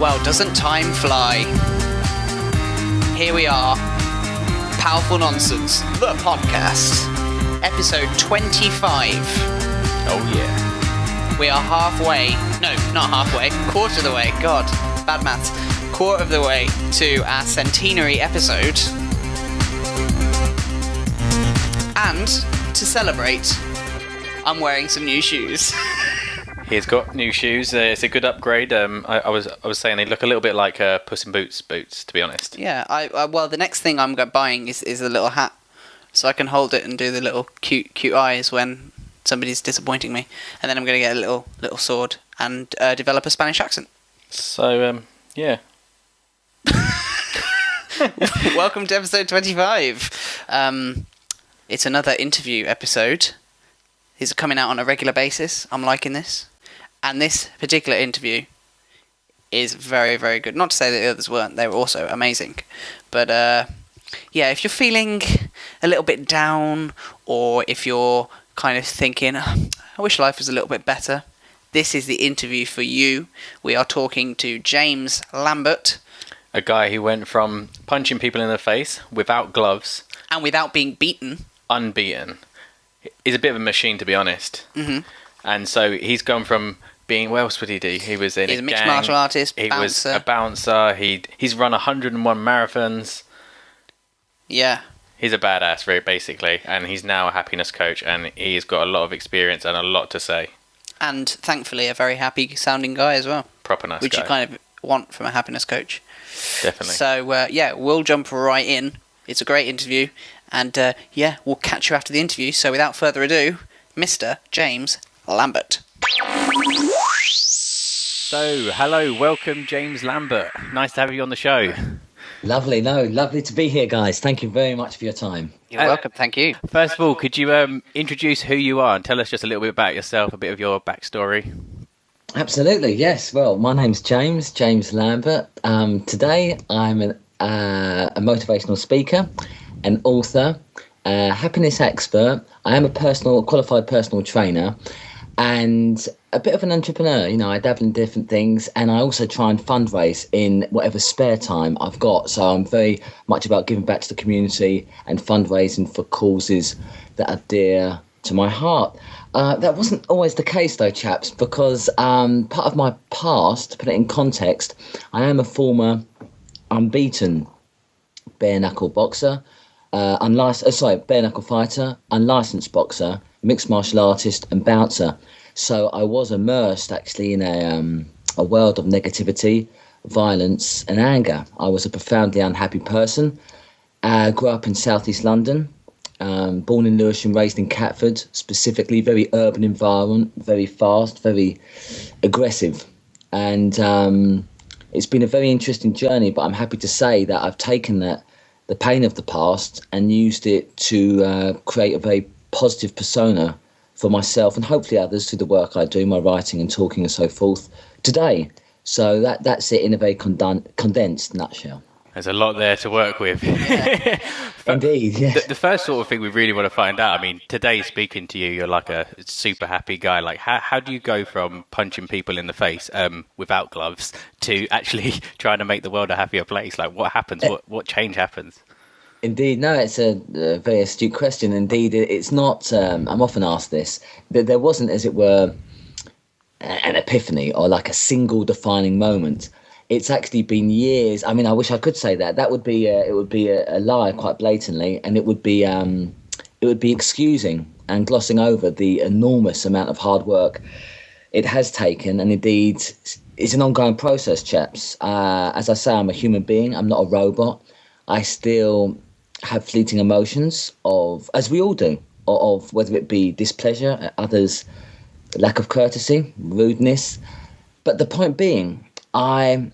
Well, doesn't time fly? Here we are. Powerful Nonsense, the podcast. Episode 25. Oh, yeah. We are halfway. No, not halfway. Quarter of the way. God, bad maths. Quarter of the way to our centenary episode. And to celebrate, I'm wearing some new shoes. He's got new shoes. It's a good upgrade. I was saying they look a little bit like Puss in Boots boots, to be honest. Yeah. Well, the next thing I'm buying is a little hat, so I can hold it and do the little cute eyes when somebody's disappointing me, and then I'm going to get a little sword and develop a Spanish accent. So yeah. Welcome to episode 25. It's another interview episode. These are coming out on a regular basis. I'm liking this. And this particular interview is very, very good. Not to say that the others weren't. They were also amazing. But, yeah, if you're feeling a little bit down, or if you're kind of thinking, I wish life was a little bit better, this is the interview for you. We are talking to James Lambert. A guy who went from punching people in the face without gloves. And without being beaten. Unbeaten. He's a bit of a machine, to be honest. Mm-hmm. And so he's gone from being, what else would he do? He was in He's a mixed gang. martial artist, He bouncer. was a bouncer. He's run 101 marathons. Yeah. He's a badass, very basically. And he's now a happiness coach. And he's got a lot of experience and a lot to say. And thankfully a very happy sounding guy as well. Proper nice which guy. you kind of want from a happiness coach. Definitely. So, yeah, we'll jump right in. It's a great interview. And, yeah, we'll catch you after the interview. So, without further ado, Mr. James Lambert. So, hello, welcome, James Lambert. Nice to have you on the show. Lovely to be here, guys. Thank you very much for your time. You're welcome, thank you. First of all, could you introduce who you are and tell us just a little bit about yourself, a bit of your backstory? Absolutely, yes. Well, my name's James Lambert. Today, I'm a motivational speaker, an author, a happiness expert. I am a qualified personal trainer, and a bit of an entrepreneur. You know, I dabble in different things, and I also try and fundraise in whatever spare time I've got. So I'm very much about giving back to the community and fundraising for causes that are dear to my heart. That wasn't always the case, though, chaps, because part of my past, to put it in context, I am a former unbeaten bare-knuckle boxer, bare-knuckle fighter, unlicensed boxer, mixed martial artist and bouncer. So I was immersed actually in a world of negativity, violence and anger. I was a profoundly unhappy person. Grew up in southeast London, born in Lewisham, raised in Catford, specifically very urban environment, very fast, very aggressive. And it's been a very interesting journey, but I'm happy to say that I've taken the pain of the past and used it to create a very positive persona for myself and hopefully others through the work I do, my writing and talking and so forth today. So that's it in a very condensed nutshell. There's a lot there to work with. Indeed, yes. The first sort of thing we really want to find out, I mean, today speaking to you, you're like a super happy guy. Like, how do you go from punching people in the face without gloves to actually trying to make the world a happier place? Like, what happens? What change happens? Indeed, no, it's a very astute question. Indeed, it's not, I'm often asked this, that there wasn't, as it were, an epiphany or like a single defining moment. It's actually been years. I mean, I wish I could say that. That would be it would be a lie quite blatantly, and it would be excusing and glossing over the enormous amount of hard work it has taken, and indeed it's an ongoing process, chaps. As I say, I'm a human being. I'm not a robot. I still have fleeting emotions of, as we all do, of whether it be displeasure, others lack of courtesy, rudeness. But the point being, I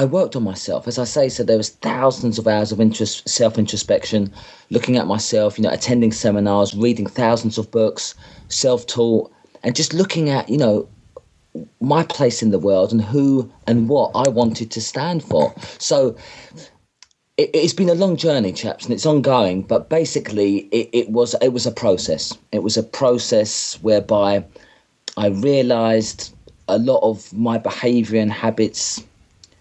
worked on myself, as I say. So there was thousands of hours of self-introspection, looking at myself, attending seminars, reading thousands of books, self-taught, and just looking at, my place in the world and who and what I wanted to stand for. So it's been a long journey, chaps, and it's ongoing. But basically, it was a process. It was a process whereby I realised a lot of my behaviour and habits,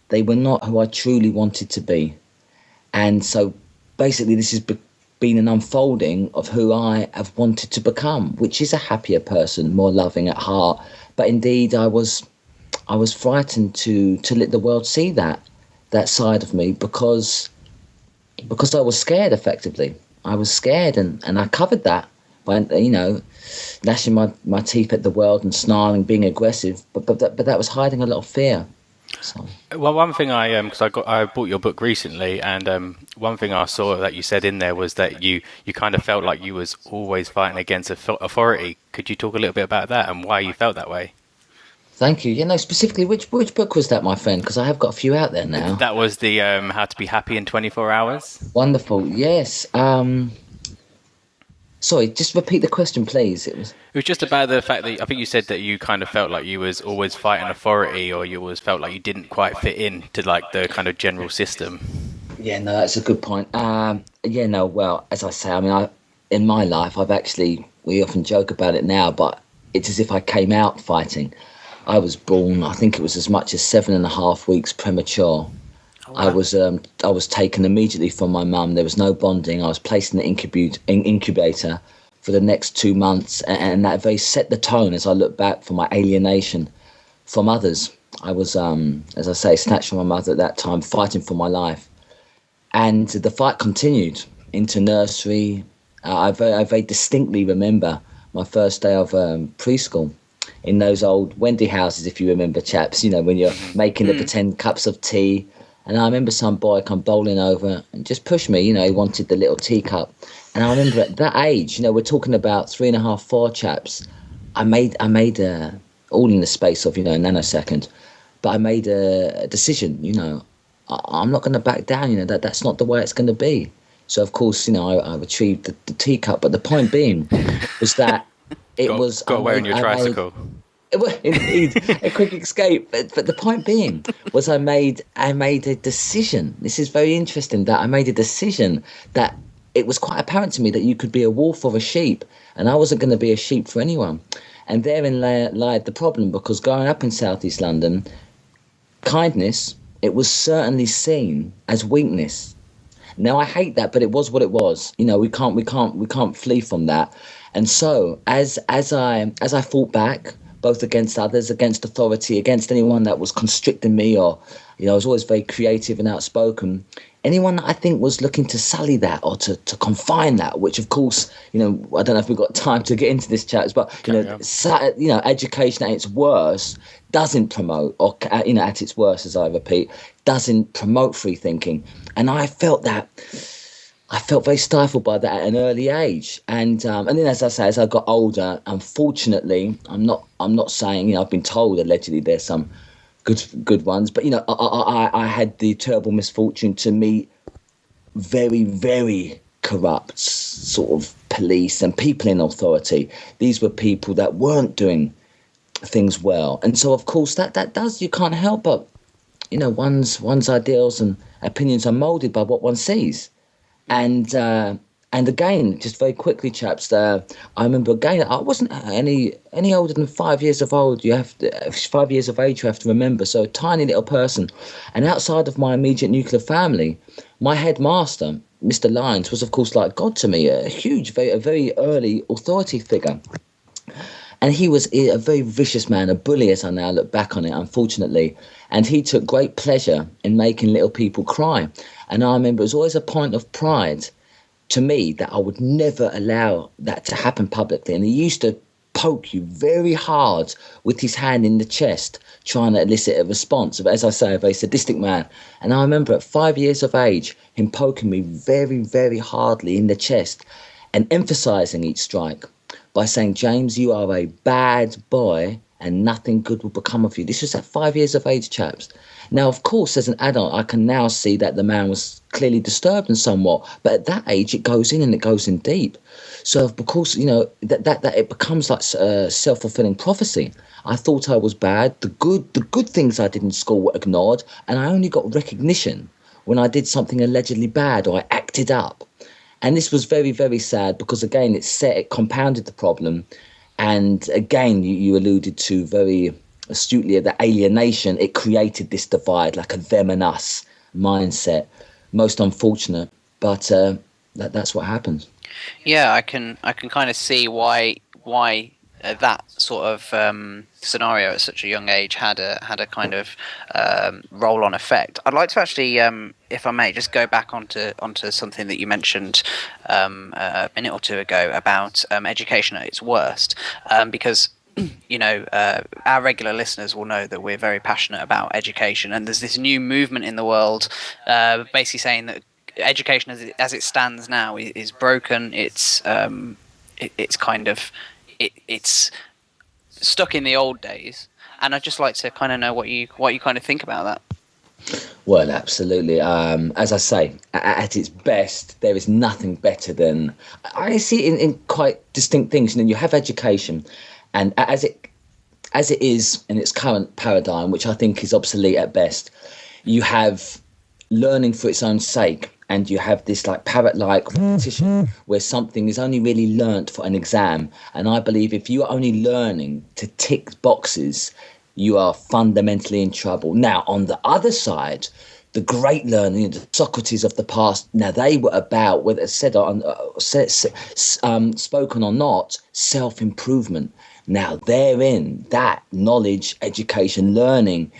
they were not who I truly wanted to be. And so basically this has been an unfolding of who I have wanted to become, which is a happier person, more loving at heart. But indeed I was frightened to let the world see that side of me because I was scared. Effectively I was scared, and I covered that by, you know, gnashing my teeth at the world and snarling, being aggressive, but that was hiding a lot of fear. So. Well, one thing because I bought your book recently, and one thing I saw that you said in there was that you kind of felt like you was always fighting against authority. Could you talk a little bit about that and why you felt that way? Thank you. You know, specifically, which book was that, my friend? Because I have got a few out there now. That was the How to Be Happy in 24 Hours. Wonderful. Yes. Sorry, just repeat the question, please. It was just about the fact that I think you said that you kind of felt like you was always fighting authority, or you always felt like you didn't quite fit in to like the kind of general system. Yeah, no, that's a good point. Yeah, no, well, as I say, I mean, in my life, we often joke about it now, but it's as if I came out fighting. I was born, I think it was as much as 7.5 weeks premature. Oh, wow. I was taken immediately from my mum. There was no bonding. I was placed in the incubator for the next 2 months, and that very set the tone as I look back for my alienation from others. I was, as I say, snatched from my mother at that time, fighting for my life. And the fight continued into nursery. I very distinctly remember my first day of preschool in those old Wendy houses, if you remember, chaps, you know, when you're making the pretend cups of tea. And I remember some boy come bowling over and just pushed me, you know, he wanted the little teacup. And I remember at that age, you know, we're talking about 3.5, 4 chaps. I made all in the space of, you know, a nanosecond, but I made a decision, you know, I'm not going to back down, you know, that's not the way it's going to be. So, of course, you know, I retrieved the teacup. But the point being was that got wearing your tricycle. Well, indeed, a quick escape. But the point being was I made a decision. This is very interesting that I made a decision that it was quite apparent to me that you could be a wolf or a sheep, and I wasn't going to be a sheep for anyone. And therein lied the problem, because growing up in Southeast London, kindness, it was certainly seen as weakness. Now I hate that, but it was what it was. You know, we can't flee from that. And so as I fought back, both against others, against authority, against anyone that was constricting me, or, you know, I was always very creative and outspoken. Anyone that I think was looking to sully that or to confine that, which of course, you know, I don't know if we've got time to get into this, chats, but you know, education at its worst doesn't promote, or, you know, at its worst, as I repeat, doesn't promote free thinking. And I felt very stifled by that at an early age, and then, as I say, as I got older, unfortunately, I'm not saying, you know, I've been told allegedly there's some good ones, but you know, I had the terrible misfortune to meet very, very corrupt sort of police and people in authority. These were people that weren't doing things well, and so of course that does, you can't help but, you know, one's ideals and opinions are moulded by what one sees. And again, just very quickly, chaps, I remember again, I wasn't any older than 5 years of old. 5 years of age, you have to remember. So a tiny little person. And outside of my immediate nuclear family, my headmaster, Mr. Lyons, was of course like God to me, a very early authority figure. And he was a very vicious man, a bully, as I now look back on it, unfortunately. And he took great pleasure in making little people cry. And I remember it was always a point of pride to me that I would never allow that to happen publicly. And he used to poke you very hard with his hand in the chest, trying to elicit a response. As I say, a very sadistic man. And I remember at 5 years of age, him poking me very, very hardly in the chest and emphasising each strike by saying, "James, you are a bad boy and nothing good will become of you." This was at 5 years of age, chaps. Now, of course, as an adult, I can now see that the man was clearly disturbed and somewhat, but at that age, it goes in and it goes in deep. So, of course, you know, that it becomes like a self-fulfilling prophecy. I thought I was bad. The good things I did in school were ignored, and I only got recognition when I did something allegedly bad or I acted up. And this was very, very sad because, again, it compounded the problem. And again, you alluded to very astutely, the alienation, it created this divide, like a them and us mindset. Most unfortunate, but that's what happens. Yeah, I can kind of see why that sort of scenario at such a young age had a kind of roll on effect. I'd like to actually, if I may, just go back onto something that you mentioned a minute or two ago about education at its worst, because our regular listeners will know that we're very passionate about education, and there's this new movement in the world, basically saying that education as it stands now is broken. It's it's stuck in the old days, and I'd just like to kind of know what you kind of think about that. Well, absolutely. As I say, at its best, there is nothing better than, I see it in quite distinct things. You have education, and as it is in its current paradigm, which I think is obsolete at best, you have learning for its own sake, and you have this like parrot-like repetition where something is only really learnt for an exam. And I believe if you are only learning to tick boxes, you are fundamentally in trouble. Now, on the other side, the great learning, the Socrates of the past, now they were about, whether it's spoken or not, self-improvement. Now, therein, that knowledge, education, learning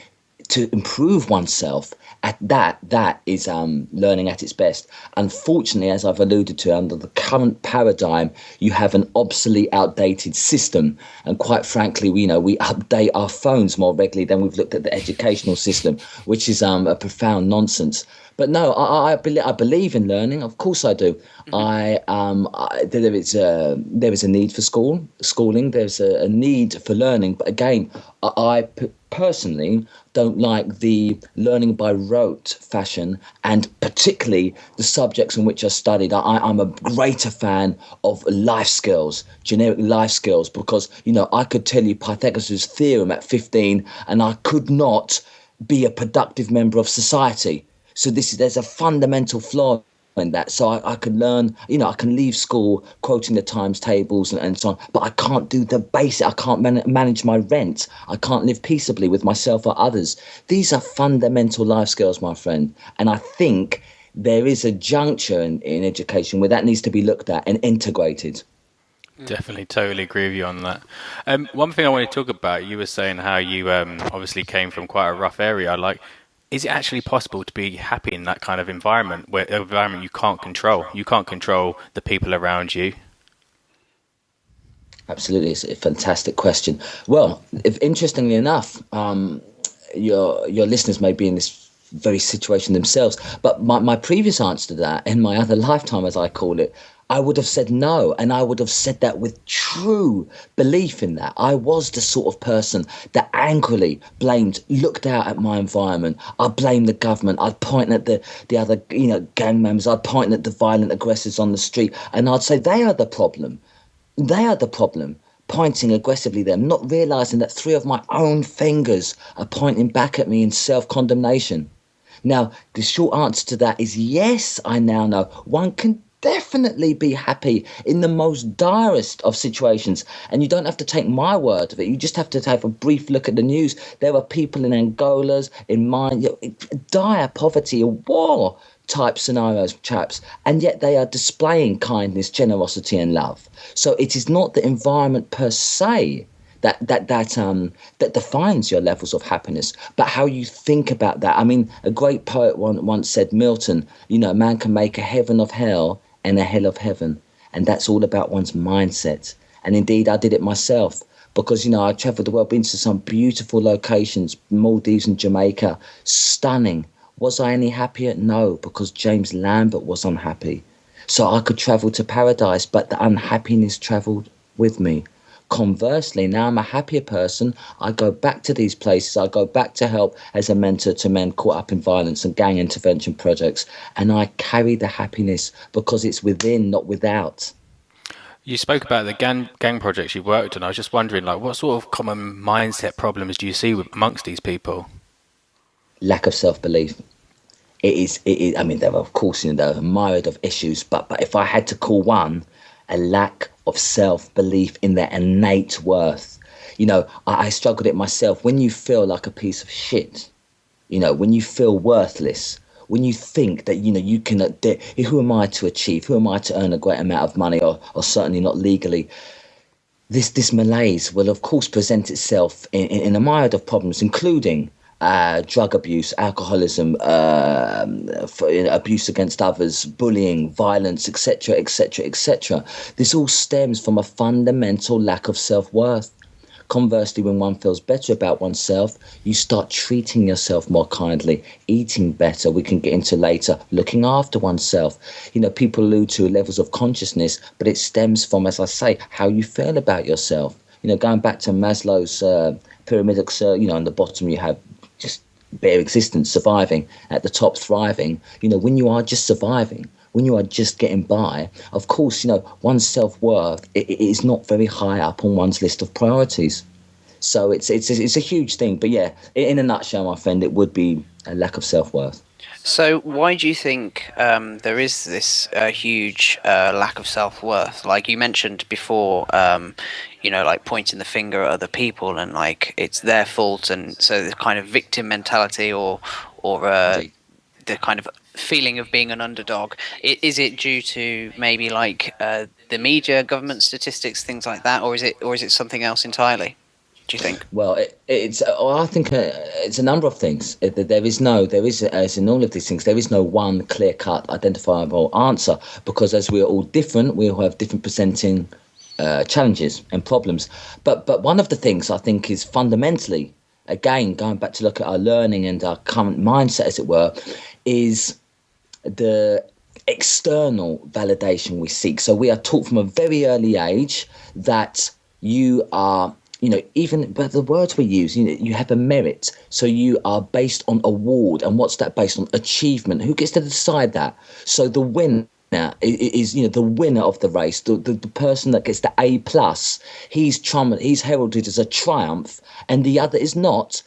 to improve oneself, at that is learning at its best. Unfortunately, as I've alluded to, under the current paradigm, you have an obsolete, outdated system. And quite frankly, we update our phones more regularly than we've looked at the educational system, which is a profound nonsense. But no, I believe in learning. Of course I do. There is a need for schooling. There's a need for learning. But again, I personally don't like the learning by rote fashion, and particularly the subjects in which I studied. I'm a greater fan of life skills, generic life skills, because I could tell you Pythagoras' theorem at 15, and I could not be a productive member of society. So there's a fundamental flaw in that. So I could learn, I can leave school quoting the times tables and so on, but I can't do the basic. I can't manage my rent. I can't live peaceably with myself or others. These are fundamental life skills, my friend. And I think there is a juncture in education where that needs to be looked at and integrated. Definitely, totally agree with you on that. One thing I want to talk about, you were saying how you obviously came from quite a rough area. Like, is it actually possible to be happy in that kind of environment, where environment you can't control? You can't control the people around you. Absolutely, it's a fantastic question. Well, interestingly enough, your listeners may be in this very situation themselves, but my previous answer to that, in my other lifetime, as I call it, I would have said no, and I would have said that with true belief in that. I was the sort of person that angrily looked out at my environment. I'd blame the government. I'd point at the other, gang members. I'd point at the violent aggressors on the street, and I'd say they are the problem. They are the problem. Pointing aggressively at them, not realizing that 3 of my own fingers are pointing back at me in self-condemnation. Now, the short answer to that is yes, I now know one can definitely be happy in the most direst of situations, and you don't have to take my word of it. You just have to have a brief look at the news. There are people in Angola's, in mine, dire poverty, war type scenarios, chaps, and yet they are displaying kindness, generosity, and love. So it is not the environment per se that defines your levels of happiness, but how you think about that. I mean, a great poet once said, Milton, a man can make a heaven of hell and a hell of heaven, and that's all about one's mindset. And indeed, I did it myself, because I traveled the world, been to some beautiful locations, Maldives and Jamaica, stunning. Was I any happier? No, because James Lambert was unhappy. So I could travel to paradise, but the unhappiness traveled with me. Conversely, now I'm a happier person. I go back to these places. I go back to help as a mentor to men caught up in violence and gang intervention projects. And I carry the happiness because it's within, not without. You spoke about the gang projects you've worked on. I was just wondering, what sort of common mindset problems do you see amongst these people? Lack of self-belief. It is. I mean, there are, of course, there are a myriad of issues, but if I had to call one, a lack of self-belief in their innate worth. I struggled it myself. When you feel like a piece of shit, when you feel worthless, when you think that, you can, who am I to achieve? Who am I to earn a great amount of money, or certainly not legally? This malaise will, of course, present itself in a myriad of problems, including drug abuse, alcoholism, abuse against others, bullying, violence, etc., etc., etc. This all stems from a fundamental lack of self-worth. Conversely, when one feels better about oneself, you start treating yourself more kindly, eating better. We can get into later, looking after oneself. People allude to levels of consciousness, but it stems from, as I say, how you feel about yourself. Going back to Maslow's pyramidal, on the bottom you have just bare existence, surviving. At the top, thriving. When you are just surviving, when you are just getting by, of course, one's self-worth it is not very high up on one's list of priorities. So it's a huge thing. But yeah, in a nutshell, my friend, it would be a lack of self-worth. So why do you think there is this huge lack of self-worth? Like you mentioned before, like pointing the finger at other people and like it's their fault, and so the kind of victim mentality or the kind of feeling of being an underdog. Is it due to maybe like the media, government statistics, things like that, or is it something else entirely, do you think? Well, I think it's a number of things. There is, as in all of these things, there is no one clear-cut, identifiable answer, because as we are all different, we all have different presenting challenges and problems. But one of the things I think is fundamentally, again, going back to look at our learning and our current mindset, as it were, is the external validation we seek. So we are taught from a very early age that you are, even but the words we use, you have a merit. So you are based on award. And what's that based on? Achievement. Who gets to decide that? So the winner is the winner of the race, the person that gets the A+, he's heralded as a triumph, and the other is not.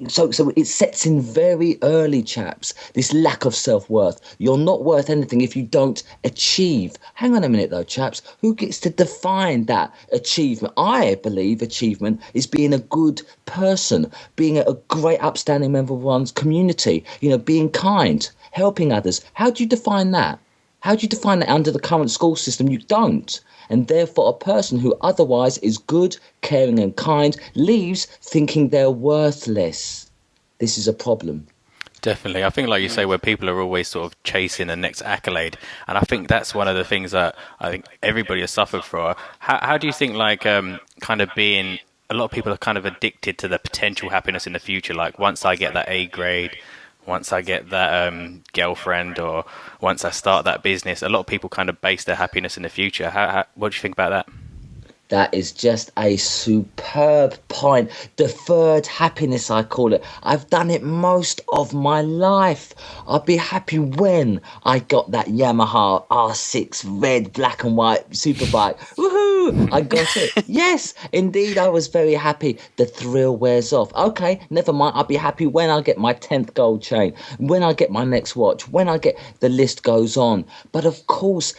So it sets in very early, chaps, this lack of self-worth. You're not worth anything if you don't achieve. Hang on a minute though, chaps, who gets to define that achievement? I believe achievement is being a good person, being a great upstanding member of one's community, being kind, helping others. How do you define that? How do you define that under the current school system? You don't. And therefore, a person who otherwise is good, caring and kind leaves thinking they're worthless. This is a problem. Definitely. I think, like you say, where people are always sort of chasing the next accolade. And I think that's one of the things that I think everybody has suffered for. How do you think, like, kind of being... A lot of people are kind of addicted to the potential happiness in the future. Like, once I get that A grade... Once I get that girlfriend, or once I start that business, a lot of people kind of base their happiness in the future. What do you think about that? That is just a superb point. Deferred happiness, I call it. I've done it most of my life. I'd be happy when I got that Yamaha R6 red, black and white superbike. Woohoo! I got it. Yes, indeed, I was very happy. The thrill wears off. Okay, never mind. I'll be happy when I get my 10th gold chain, when I get my next watch, when I get... The list goes on. But of course,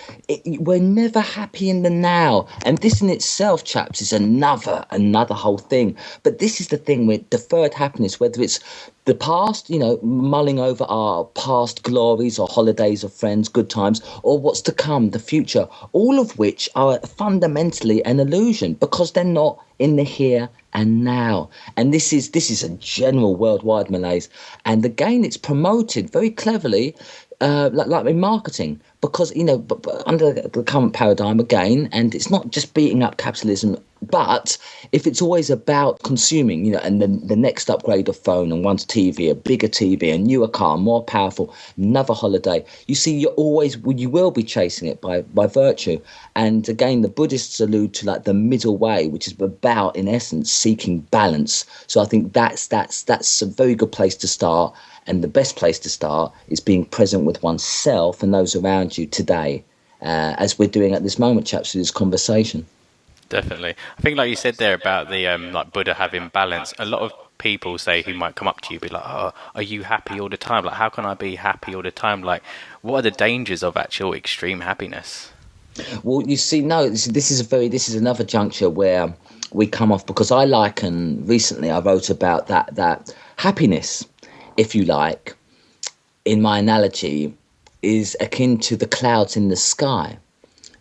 we're never happy in the now. And this in itself, chaps, is another whole thing. But this is the thing with deferred happiness, whether it's the past, mulling over our past glories or holidays of friends, good times, or what's to come, the future, all of which are fundamentally an illusion because they're not in the here and now. And this is a general worldwide malaise. And again, it's promoted very cleverly, like in marketing, because, but under the current paradigm again, and it's not just beating up capitalism, but if it's always about consuming, and then the next upgrade of phone and one's TV, a bigger TV, a newer car, more powerful, another holiday, you see, you will be chasing it by virtue. And again, the Buddhists allude to like the middle way, which is about, in essence, seeking balance. So I think that's a very good place to start. And the best place to start is being present with oneself and those around you today, as we're doing at this moment, chaps, through this conversation. Definitely. I think, like you said there about the like Buddha having balance, a lot of people say who might come up to you be like, oh, are you happy all the time? Like, how can I be happy all the time? Like, what are the dangers of actual extreme happiness? Well, you see, no, this is another juncture where we come off, because I wrote about that happiness, if you like, in my analogy, is akin to the clouds in the sky.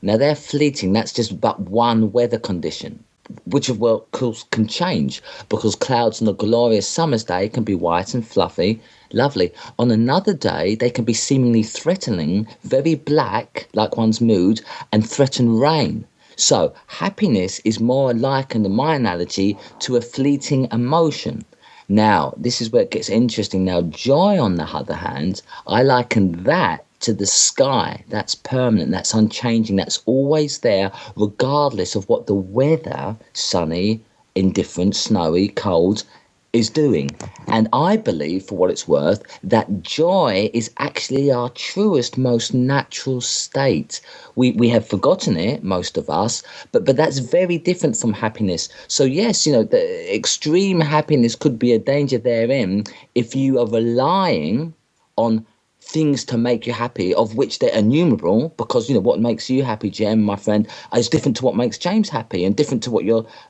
Now, they're fleeting. That's just but one weather condition, which of course can change, because clouds on a glorious summer's day can be white and fluffy, lovely. On another day, they can be seemingly threatening, very black, like one's mood, and threaten rain. So happiness is more likened, in my analogy, to a fleeting emotion. Now, this is where it gets interesting. Now, joy, on the other hand, I liken that to the sky. That's permanent, that's unchanging, that's always there, regardless of what the weather, sunny, indifferent, snowy, cold, is doing. And I believe, for what it's worth, that joy is actually our truest, most natural state. We have forgotten it, most of us, but that's very different from happiness. So yes, the extreme happiness could be a danger therein if you are relying on things to make you happy, of which they're innumerable, because what makes you happy, Jem, my friend, is different to what makes James happy, and different to what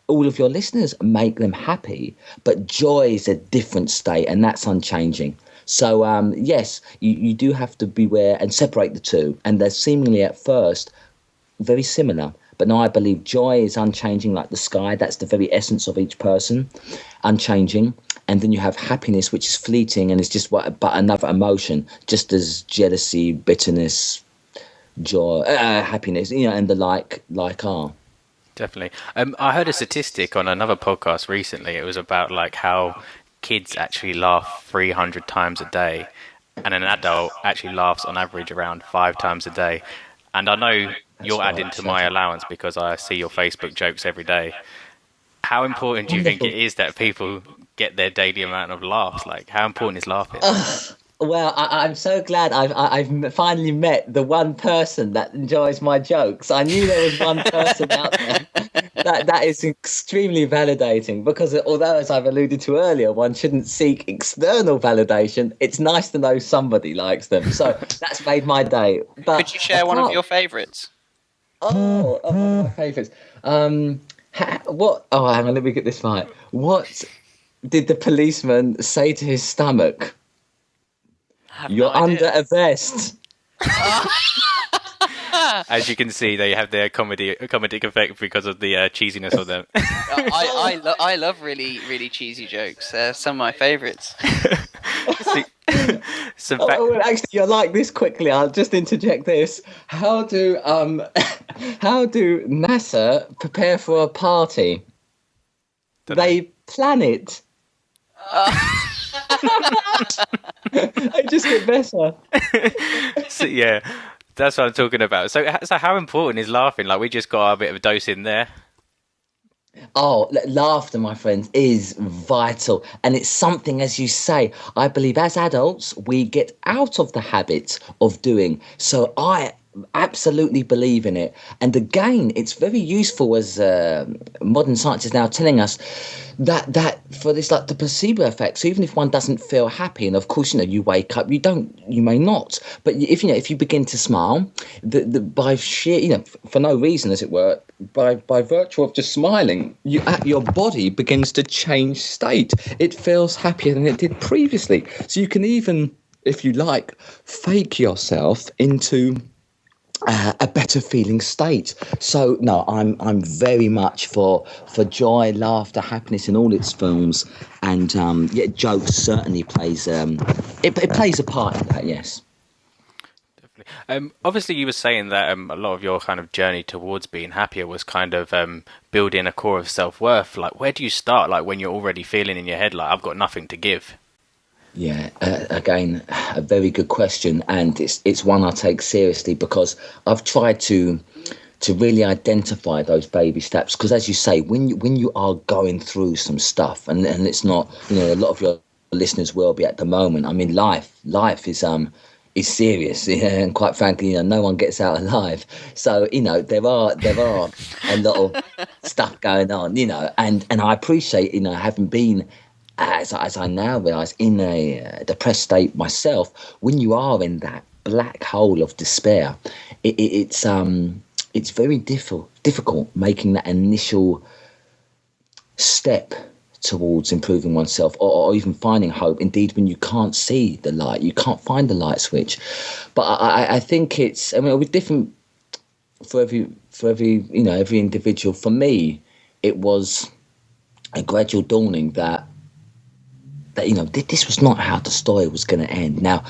all of your listeners make them happy. But joy is a different state, and that's unchanging. So yes, you do have to beware and separate the two, and they're seemingly at first very similar. But no, I believe joy is unchanging, like the sky. That's the very essence of each person, unchanging. And then you have happiness, which is fleeting and is just but another emotion, just as jealousy, bitterness, joy, happiness, and the like are. Definitely. I heard a statistic on another podcast recently. It was about like how kids actually laugh 300 times a day, and an adult actually laughs on average around 5 times a day. And I know you're adding to my allowance because I see your Facebook jokes every day. How important do you think it is that people get their daily amount of laughs? Like, how important is laughing? Well, I'm so glad I've finally met the one person that enjoys my jokes. I knew there was one person out there. That is extremely validating, because although, as I've alluded to earlier, one shouldn't seek external validation, it's nice to know somebody likes them. So that's made my day. But could you share one of your favourites? One of my favourites. What? Oh, hang on, let me get this right. What did the policeman say to his stomach? You're under arrest. As you can see, they have their comedic effect because of the cheesiness of them. I love really, really cheesy jokes. They're some of my favourites. Actually, you'll like this quickly. I'll just interject this. How do NASA prepare for a party? They plan it. I just get better. So, yeah, that's what I'm talking about. So how important is laughing? Like, we just got a bit of a dose in there. Oh, laughter, my friends, is vital. And it's something, as you say, I believe as adults, we get out of the habit of doing. So I absolutely believe in it. And again, it's very useful, as modern science is now telling us, that for this, like the placebo effect. So even if one doesn't feel happy, and of course, you wake up, you may not, but if you begin to smile, by sheer, for no reason, as it were, by virtue of just smiling, your body begins to change state. It feels happier than it did previously. So you can even, if you like, fake yourself into a better feeling state. So no, I'm very much for joy, laughter, happiness in all its forms, and jokes certainly plays it plays a part in that. Yes. Definitely. Obviously, you were saying that a lot of your kind of journey towards being happier was kind of building a core of self-worth. Like, where do you start? Like, when you're already feeling in your head like, I've got nothing to give. Yeah, again, a very good question, and it's one I take seriously, because I've tried to really identify those baby steps. Because as you say, when you are going through some stuff, and it's not, a lot of your listeners will be at the moment. I mean, life is serious, and quite frankly, no one gets out alive. So there are a lot of stuff going on, and I appreciate having been, as I now realise, in a depressed state myself. When you are in that black hole of despair, it's very difficult making that initial step towards improving oneself, or even finding hope. Indeed, when you can't see the light, you can't find the light switch. But I think it's, I mean, with different for every every individual. For me, it was a gradual dawning that this was not how the story was going to end. Now,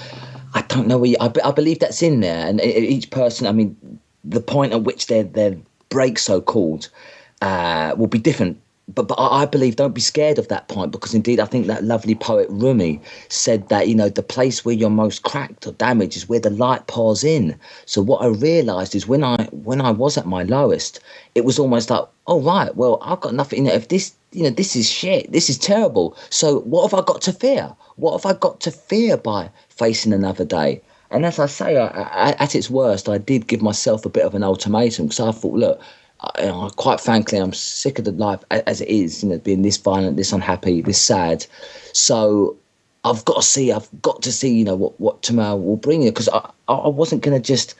I don't know where I believe that's in there, and each person, I mean, the point at which their break, so called, will be different. But I believe, don't be scared of that point, because indeed I think that lovely poet Rumi said that, the place where you're most cracked or damaged is where the light pours in. So what I realised is when I was at my lowest, it was almost like, oh right, well, I've got nothing. If this this is shit, this is terrible. So what have I got to fear? What have I got to fear by facing another day? And as I say, at its worst, I did give myself a bit of an ultimatum, because I thought, look, quite frankly, I'm sick of the life as it is, being this violent, this unhappy, this sad. So I've got to see, what tomorrow will bring you, because I wasn't going to just,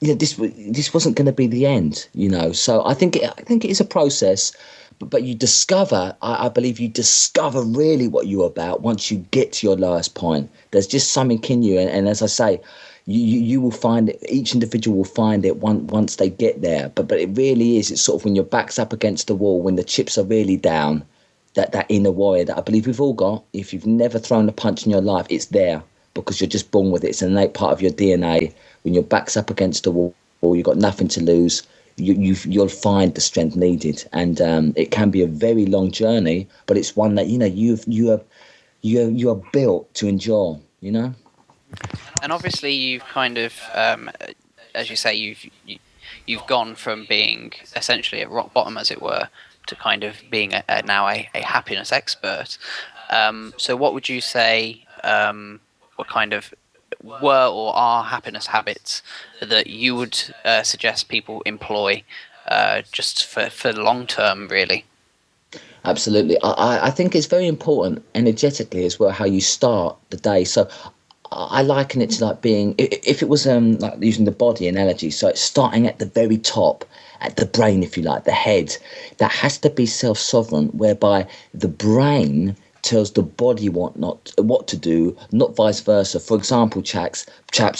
this wasn't going to be the end, So I think it is a process, but you discover, I believe you discover really what you're about once you get to your lowest point. There's just something in you, and as I say, you will find it, each individual will find it once they get there. But it really is, it's sort of when your back's up against the wall, when the chips are really down, that inner warrior that I believe we've all got. If you've never thrown a punch in your life, it's there, because you're just born with it. It's an innate part of your DNA. When your back's up against the wall, you've got nothing to lose, you'll find the strength needed. And it can be a very long journey, but it's one that you are built to endure, And obviously, you've kind of, as you say, you've gone from being essentially at rock bottom, as it were, to kind of being now a happiness expert. So, what would you say? What kind of were or are happiness habits that you would suggest people employ, just for the long term, really? Absolutely. I think it's very important energetically as well how you start the day. So I liken it to like being, if it was like using the body analogy, so it's starting at the very top, at the brain, if you like, the head. That has to be self-sovereign, whereby the brain tells the body what to do, not vice versa. For example, chaps,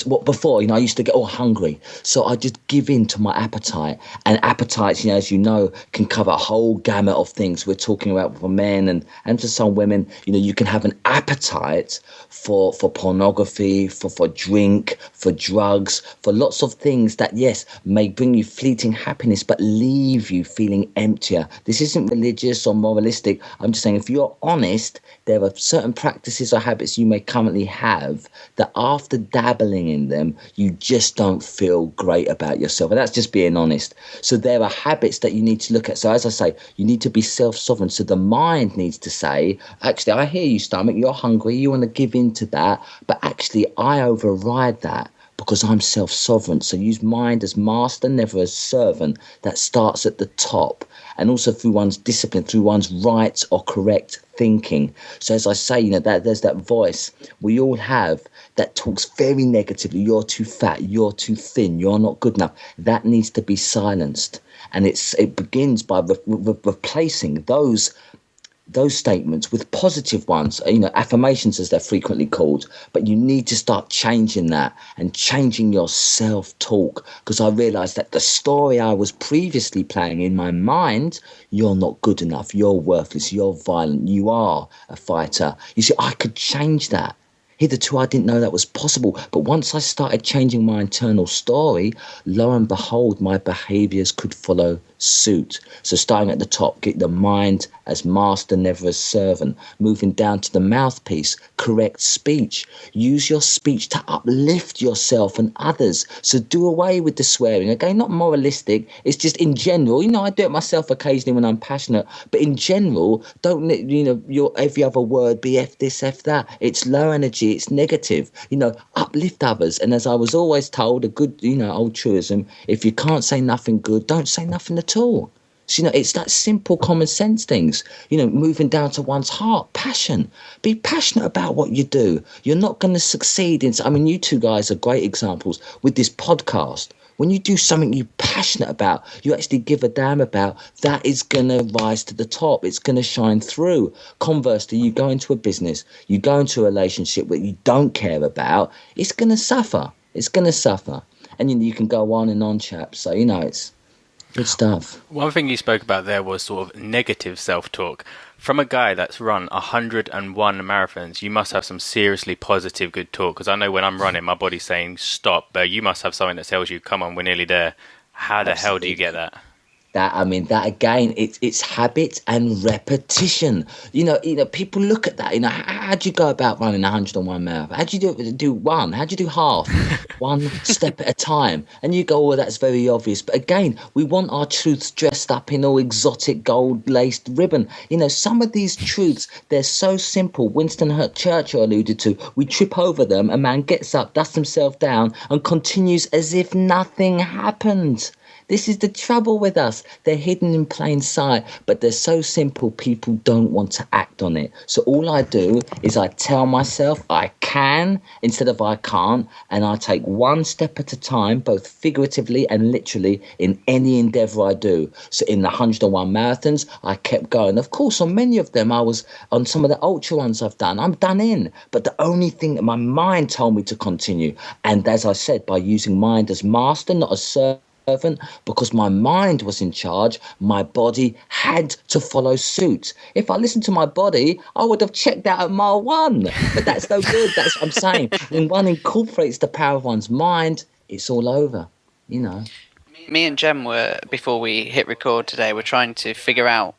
what before, I used to get all hungry, so I just give in to my appetite. And appetites, as you know, can cover a whole gamut of things. We're talking about for men and for some women, you can have an appetite for pornography, for drink, for drugs, for lots of things that, yes, may bring you fleeting happiness, but leave you feeling emptier. This isn't religious or moralistic. I'm just saying, if you're honest, there are certain practices or habits you may currently have that after dabbling in them, you just don't feel great about yourself. And that's just being honest. So there are habits that you need to look at. So as I say, you need to be self-sovereign. So the mind needs to say, actually, I hear you, stomach, you're hungry, you want to give in to that. But actually, I override that, because I'm self-sovereign. So use mind as master, never as servant. That starts at the top. And also through one's discipline, through one's right or correct thinking. So as I say, that there's that voice we all have that talks very negatively. You're too fat, you're too thin, you're not good enough. That needs to be silenced. And it begins by replacing those statements with positive ones, affirmations as they're frequently called. But you need to start changing that and changing your self-talk, because I realized that the story I was previously playing in my mind, you're not good enough, you're worthless, you're violent, you are a fighter. You see, I could change that. Hitherto, I didn't know that was possible. But once I started changing my internal story, lo and behold, my behaviours could follow suit. So starting at the top, get the mind as master, never as servant. Moving down to the mouthpiece, correct speech. Use your speech to uplift yourself and others. So do away with the swearing. Again, not moralistic. It's just in general. I do it myself occasionally when I'm passionate. But in general, don't your every other word be F this, F that. It's low energy. It's negative. Uplift others. And as I was always told, a good, old truism, if you can't say nothing good, don't say nothing at all. So, it's that simple common sense things, moving down to one's heart, passion. Be passionate about what you do. You're not going to succeed in, you two guys are great examples with this podcast. When you do something you're passionate about, you actually give a damn about, that is going to rise to the top. It's going to shine through. Conversely, you go into a business, you go into a relationship that you don't care about, it's going to suffer. It's going to suffer. And you can go on and on, chaps. So, it's good stuff. One thing you spoke about there was sort of negative self-talk. From a guy that's run 101 marathons, you must have some seriously positive good talk. Because I know when I'm running, my body's saying stop, but you must have something that tells you, come on, we're nearly there. How the hell do you get that? That again, it's habit and repetition. People look at that. How do you go about running 101 marathon? How do you do one? How do you do half? One step at a time. And you go, that's very obvious. But again, we want our truths dressed up in all exotic gold-laced ribbon. Some of these truths, they're so simple. Winston Churchill alluded to. We trip over them. A man gets up, dusts himself down, and continues as if nothing happened. This is the trouble with us. They're hidden in plain sight, but they're so simple, people don't want to act on it. So all I do is I tell myself I can instead of I can't, and I take one step at a time, both figuratively and literally, in any endeavour I do. So in the 101 marathons, I kept going. Of course, on many of them, I was on some of the ultra runs I've done. I'm done in, but the only thing that my mind told me to continue. And as I said, by using mind as master, not as servant, because my mind was in charge, my body had to follow suit. If I listened to my body, I would have checked out at mile 1. But that's no good. That's what I'm saying. When one incorporates the power of one's mind, it's all over, Me and Jem were, before we hit record today, we're trying to figure out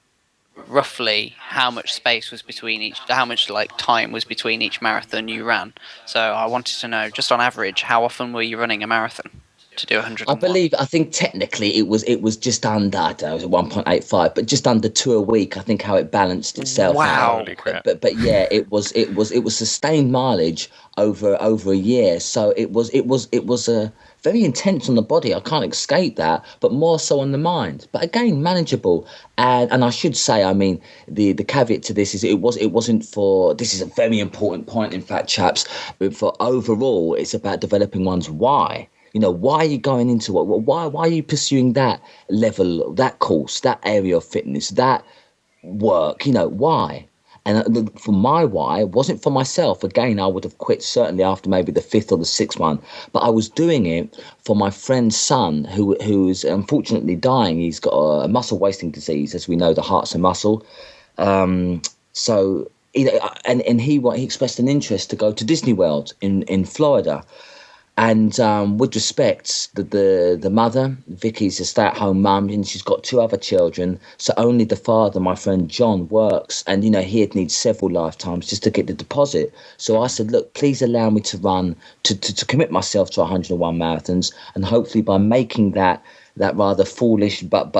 roughly how much space was between each, how much time was between each marathon you ran. So I wanted to know, just on average, how often were you running a marathon to do 100? I think technically it was just under, I don't know, it was 1.85, but just under 2 a week. I think how it balanced itself. Wow. Out. But yeah, it was sustained mileage over a year. So it was a very intense on the body. I can't escape that, but more so on the mind. But again, manageable. And I should say, the caveat to this is it wasn't for, this is a very important point, in fact, chaps, for overall, it's about developing one's why. Why are you going into it? Why are you pursuing that level, that course, that area of fitness, that work? Why? And for my why, it wasn't for myself. Again, I would have quit certainly after maybe the 5th or the 6th one. But I was doing it for my friend's son, who's unfortunately dying. He's got a muscle wasting disease. As we know, the heart's a muscle. So he expressed an interest to go to Disney World in Florida. And with respect, the mother, Vicky's a stay-at-home mum, and she's got 2 other children. So only the father, my friend John, works. And, he'd need several lifetimes just to get the deposit. So I said, look, please allow me to run, to commit myself to 101 marathons. And hopefully by making that rather foolish, but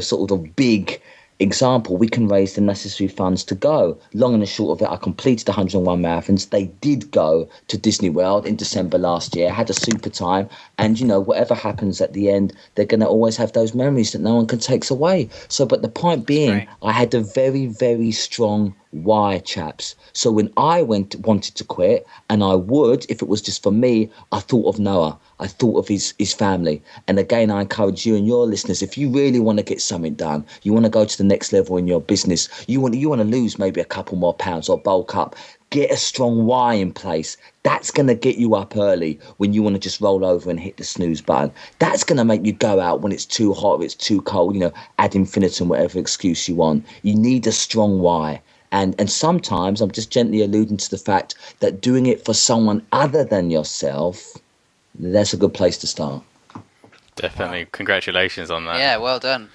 sort of big example, we can raise the necessary funds to go. Long and the short of it, I completed 101 marathons. They did go to Disney World in December last year, had a super time, and whatever happens at the end, they're going to always have those memories that no one can take away. So, but the point being, I had a very, very strong why, chaps. So when I wanted to quit, and I would, if it was just for me, I thought of Noah. I thought of his family. And again, I encourage you and your listeners, if you really want to get something done, you want to go to the next level in your business, you want to lose maybe a couple more pounds or bulk up, get a strong why in place. That's going to get you up early when you want to just roll over and hit the snooze button. That's going to make you go out when it's too hot or it's too cold, ad infinitum, whatever excuse you want. You need a strong why. And sometimes I'm just gently alluding to the fact that doing it for someone other than yourself, that's a good place to start. Definitely. Congratulations on that. Yeah, well done.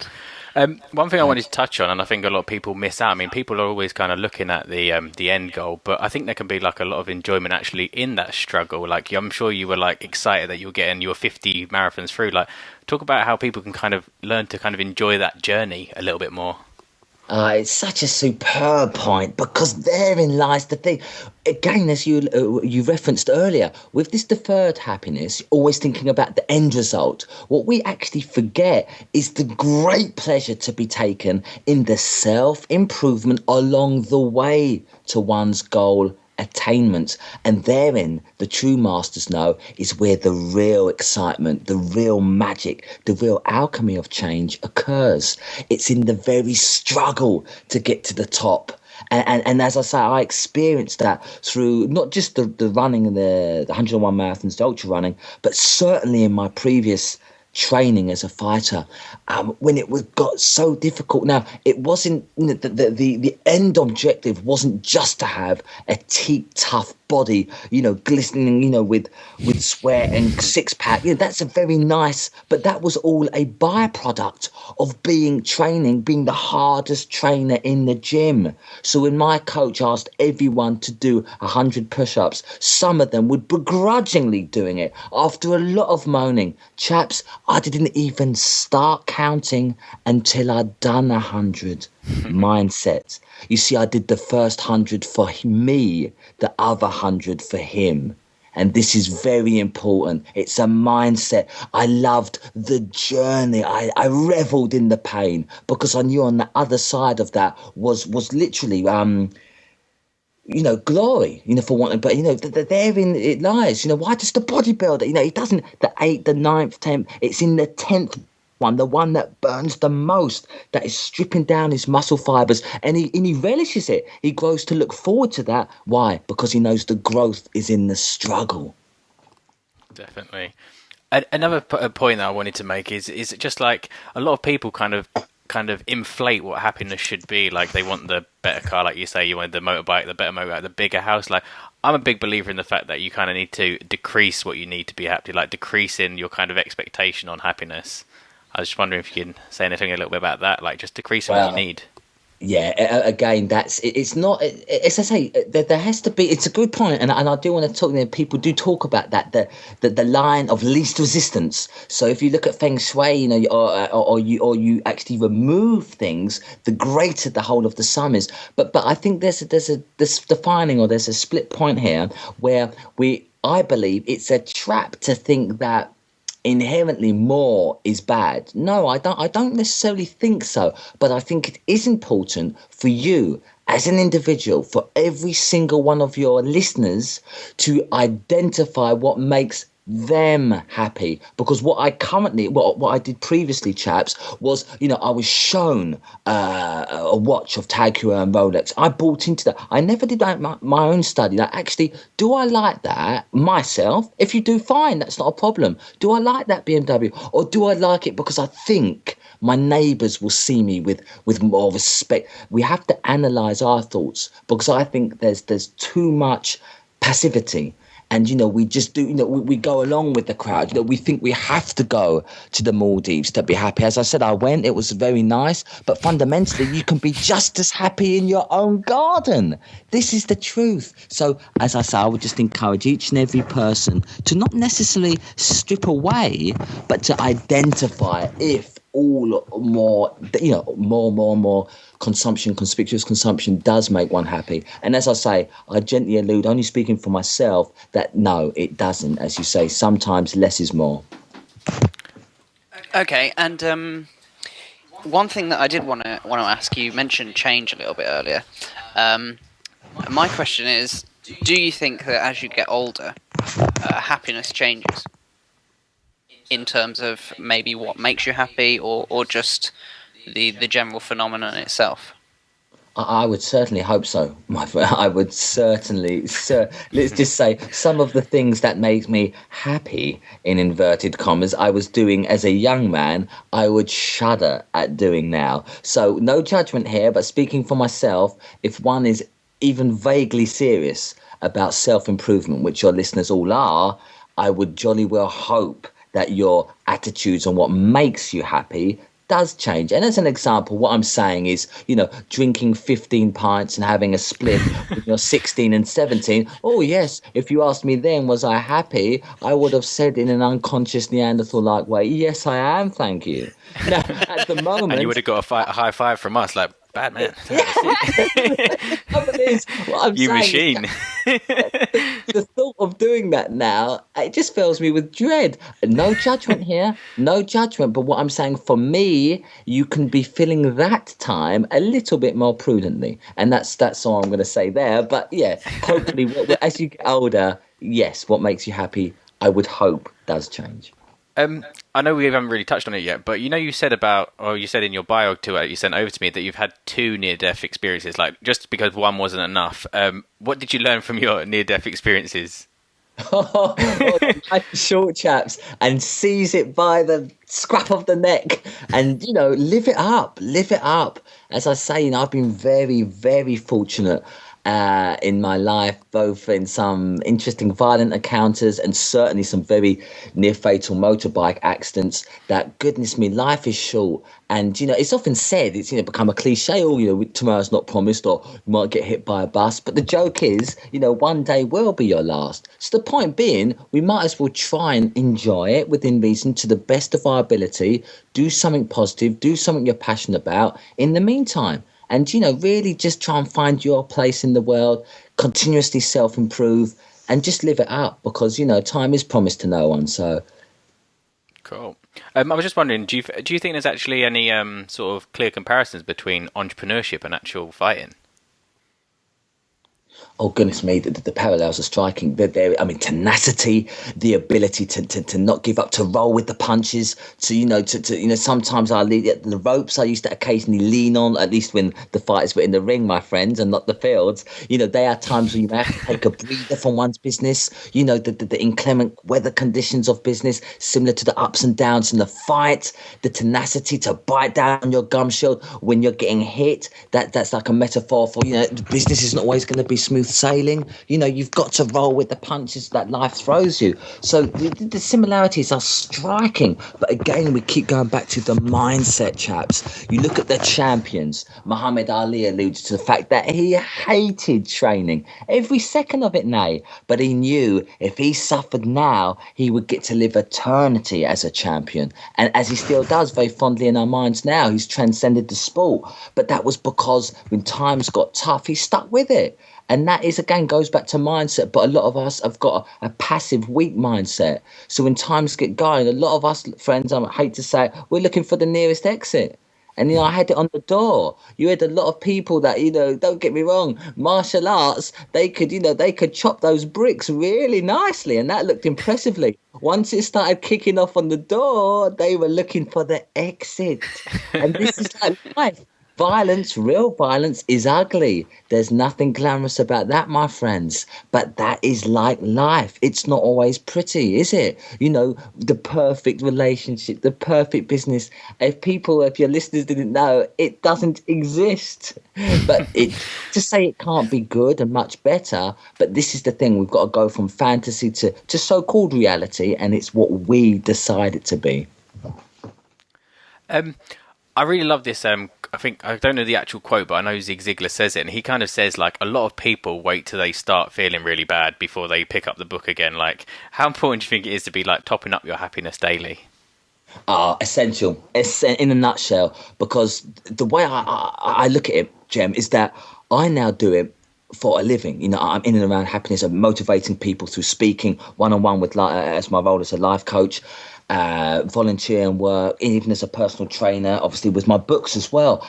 One thing I wanted to touch on, and I think a lot of people miss out. People are always kind of looking at the end goal, but I think there can be a lot of enjoyment actually in that struggle. I'm sure you were excited that you were getting your 50 marathons through. Talk about how people can kind of learn to kind of enjoy that journey a little bit more. It's such a superb point because therein lies the thing. Again, as you referenced earlier, with this deferred happiness, always thinking about the end result. What we actually forget is the great pleasure to be taken in the self-improvement along the way to one's goal attainment. And therein, the true masters know, is where the real excitement, the real magic, the real alchemy of change occurs. It's in the very struggle to get to the top. And as I say, I experienced that through not just the running and the 101 marathons, the ultra running, but certainly in my previous training as a fighter, when it got so difficult. Now, it wasn't, the end objective wasn't just to have a tough body, glistening, with sweat and six pack. That's a very nice, but that was all a byproduct of being the hardest trainer in the gym. So when my coach asked everyone to do 100 push-ups, some of them would begrudgingly doing it after a lot of moaning. Chaps, I didn't even start counting until I'd done 100. Mindset. You see, I did the first 100 for me, the other 100 for him. And this is very important. It's a mindset. I loved the journey. I reveled in the pain because I knew on the other side of that was literally glory, for wanting, but therein it lies. Why does the bodybuilder, he doesn't, the 8th, the 9th, 10th, it's in the 10th one, the one that burns the most, that is stripping down his muscle fibers, and he relishes it. He grows to look forward to that. Why? Because he knows the growth is in the struggle. Definitely. Another point that I wanted to make is just like a lot of people kind of inflate what happiness should be. Like they want the better car, like you say, you want the motorbike, the better motorbike, the bigger house. Like I'm a big believer in the fact that you kind of need to decrease what you need to be happy, like decrease in your kind of expectation on happiness. I was just wondering if you can say anything a little bit about that, like just decreasing what you need. Yeah, again, it's not, as I say, there has to be, it's a good point, and I do want to talk, people do talk about that, the line of least resistance. So if you look at Feng Shui, or you actually remove things, the greater the whole of the sum is. But I think there's this defining, or there's a split point here where I believe it's a trap to think that inherently more is bad. No, I don't necessarily think so, but I think it is important for you as an individual, for every single one of your listeners, to identify what makes them happy. Because what I did previously, chaps, was I was shown a watch of Tag Heuer and Rolex. I bought into that. I never did my own study. Like, actually, do I like that myself? If you do, fine, that's not a problem. Do I like that BMW, or do I like it because I think my neighbours will see me with more respect? We have to analyse our thoughts, because I think there's too much passivity. And, we just do, we go along with the crowd. We think we have to go to the Maldives to be happy. As I said, I went, it was very nice. But fundamentally, you can be just as happy in your own garden. This is the truth. So, as I say, I would just encourage each and every person to not necessarily strip away, but to identify if more consumption, conspicuous consumption does make one happy. And as I say, I gently allude, only speaking for myself, that no, it doesn't. As you say, sometimes less is more. Okay, and one thing that I did want to ask you mentioned change a little bit earlier. My question is, do you think that as you get older, happiness changes? In terms of maybe what makes you happy, or just the general phenomenon itself? I would certainly hope so, my friend. I would certainly, let's just say some of the things that make me happy, in inverted commas, I was doing as a young man, I would shudder at doing now. So no judgment here, but speaking for myself, if one is even vaguely serious about self-improvement, which your listeners all are, I would jolly well hope that your attitudes on what makes you happy does change. And as an example, what I'm saying is, drinking 15 pints and having a split when you're 16 and 17. Oh, yes, if you asked me then, was I happy? I would have said in an unconscious Neanderthal-like way, yes, I am, thank you. Now, at the moment... And you would have got a high five from us, like, bad man. The trouble is, what I'm You saying is machine. the thought of doing that now, it just fills me with dread. No judgment here, no judgment. But what I'm saying, for me, you can be filling that time a little bit more prudently, and that's all I'm going to say there. But yeah, hopefully, as you get older, yes, what makes you happy, I would hope, does change. I know we haven't really touched on it yet, but you said you said in your bio to it, you sent over to me that you've had 2 near-death experiences, like just because one wasn't enough. What did you learn from your near-death experiences? Short chaps, and seize it by the scruff of the neck, and live it up, live it up. As I say, I've been very, very fortunate in my life, both in some interesting violent encounters and certainly some very near fatal motorbike accidents. That, goodness me, life is short. And, it's often said, it's, become a cliche, tomorrow's not promised, or you might get hit by a bus. But the joke is, one day will be your last. So the point being, we might as well try and enjoy it within reason to the best of our ability, do something positive, do something you're passionate about in the meantime. And, really just try and find your place in the world, continuously self-improve, and just live it up, because, time is promised to no one. So, cool. I was just wondering, do you think there's actually any sort of clear comparisons between entrepreneurship and actual fighting? Oh, goodness me, the parallels are striking. Tenacity, the ability to not give up, to roll with the punches, to sometimes I lead the ropes I used to occasionally lean on, at least when the fighters were in the ring, my friends, and not the fields. There are times when you have to take a breather from one's business, the inclement weather conditions of business, similar to the ups and downs in the fight, the tenacity to bite down your gum shield when you're getting hit. That's like a metaphor for, the business isn't always going to be smooth sailing. You've got to roll with the punches that life throws you. So the similarities are striking. But again, we keep going back to the mindset, chaps. You look at the champions. Muhammad Ali alludes to the fact that he hated training, every second of it, nay. But he knew if he suffered now, he would get to live eternity as a champion. And as he still does very fondly in our minds now, he's transcended the sport. But that was because when times got tough, he stuck with it. And that is, again, goes back to mindset. But a lot of us have got a passive, weak mindset. So when times get going, a lot of us, friends, I hate to say it, we're looking for the nearest exit. And, I had it on the door. You had a lot of people that, don't get me wrong, martial arts, they could chop those bricks really nicely. And that looked impressively. Once it started kicking off on the door, they were looking for the exit. And this is like life. Violence, real violence, is ugly. There's nothing glamorous about that, my friends. But that is like life. It's not always pretty, is it? The perfect relationship, the perfect business. If your listeners didn't know, it doesn't exist. But to say it can't be good and much better. But this is the thing. We've got to go from fantasy to so-called reality, and it's what we decide it to be. I really love this. I don't know the actual quote, but I know Zig Ziglar says it, and he kind of says, like, a lot of people wait till they start feeling really bad before they pick up the book again. Like, how important do you think it is to be, like, topping up your happiness daily? Essential. In a nutshell, because the way I look at it, Jem, is that I now do it for a living. I'm in and around happiness and motivating people through speaking one-on-one with, as my role as a life coach, volunteering work, even as a personal trainer, obviously with my books as well.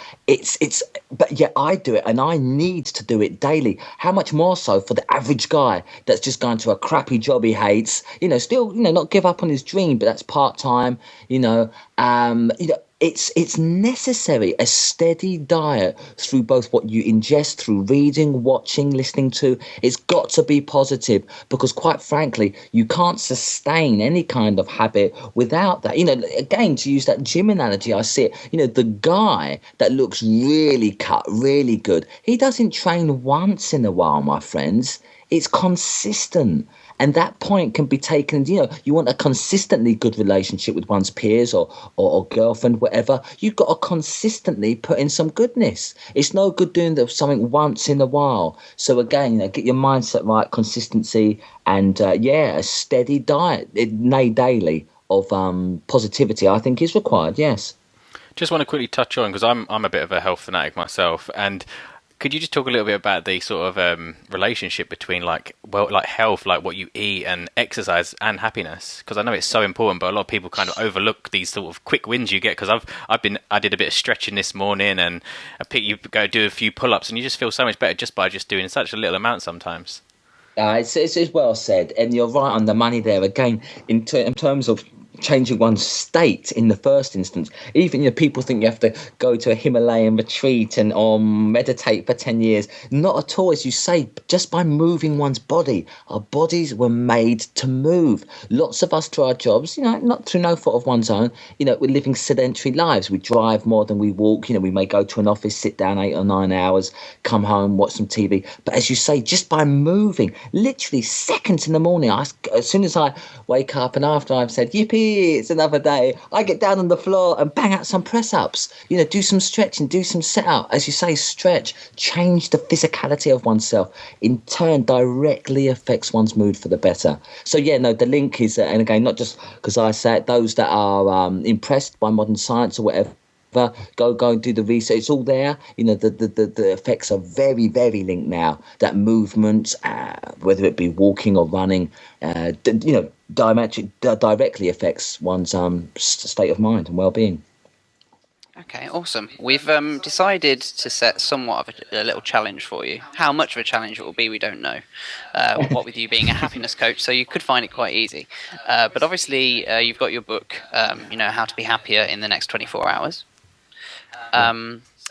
But yet I do it, and I need to do it daily. How much more so for the average guy that's just going to a crappy job he hates, still, not give up on his dream, but that's part-time, It's necessary, a steady diet through both what you ingest, through reading, watching, listening to. It's got to be positive, because quite frankly, you can't sustain any kind of habit without that. Again, to use that gym analogy, I see it, the guy that looks really cut, really good, he doesn't train once in a while, my friends. It's consistent. And that point can be taken, you want a consistently good relationship with one's peers or girlfriend, whatever. You've got to consistently put in some goodness. It's no good doing something once in a while. So again, get your mindset right, consistency, and a steady diet, nay daily, of positivity, I think is required, yes. Just want to quickly touch on, because I'm a bit of a health fanatic myself, and could you just talk a little bit about the sort of relationship between like health, like what you eat, and exercise and happiness? Because I know it's so important, but a lot of people kind of overlook these sort of quick wins you get. Because I did a bit of stretching this morning, and you go do a few pull-ups, and you just feel so much better just by just doing such a little amount sometimes. It's well said, and you're right on the money there. Again, in terms of changing one's state in the first instance, even people think you have to go to a Himalayan retreat and meditate for 10 years. Not at all. As you say, just by moving one's body. Our bodies were made to move. Lots of us, to our jobs, not through no fault of one's own, we're living sedentary lives. We drive more than we walk. We may go to an office, sit down 8 or 9 hours, come home, watch some TV. But as you say, just by moving, literally seconds in the morning, as soon as I wake up and after I've said, yippee, it's another day, I get down on the floor and bang out some press-ups, do some stretching, do some sit-up. As you say, stretch, change the physicality of oneself, in turn directly affects one's mood for the better. So the link is, and again, not just because I say it, those that are impressed by modern science or whatever, go and do the research. It's all there. The effects are very, very linked now. That movement, whether it be walking or running, directly affects one's state of mind and well-being. Okay, awesome. We've decided to set somewhat of a little challenge for you. How much of a challenge it will be, we don't know. What with you being a happiness coach, so you could find it quite easy. But obviously, you've got your book, How to Be Happier in the Next 24 Hours.